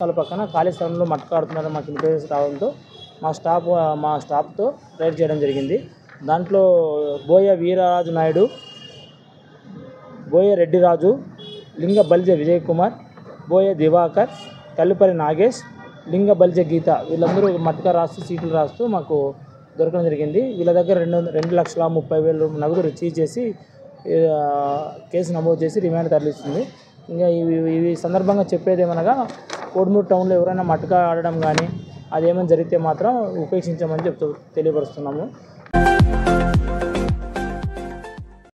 వాళ్ళ పక్కన ఖాళీ స్థలంలో మట్కా ఆడుతున్నారని మాకు ఇన్ఫర్మేషన్ రావడంతో మా స్టాఫ్తో రైడ్ చేయడం జరిగింది. దాంట్లో బోయ వీరరాజు నాయుడు, బోయ రెడ్డిరాజు, లింగ బల్జ విజయ్ కుమార్, బోయ దివాకర్, కల్లుపరి నాగేష్, లింగ బల్జ గీత వీళ్ళందరూ మట్కా రాస్తూ సీట్లు రాస్తూ మాకు దొరకడం జరిగింది. వీళ్ళ దగ్గర 2,30,000 నగదు రిసీవ్ చేసి కేసు నమోదు చేసి రిమాండ్ తరలిస్తుంది. ఇంకా ఈ సందర్భంగా చెప్పేది ఏమనగా కోడుమూరు టౌన్లో ఎవరైనా మట్కా ఆడడం కానీ అదేమైనా జరిగితే మాత్రం ఉపేక్షించమని తెలియపరుస్తున్నాము.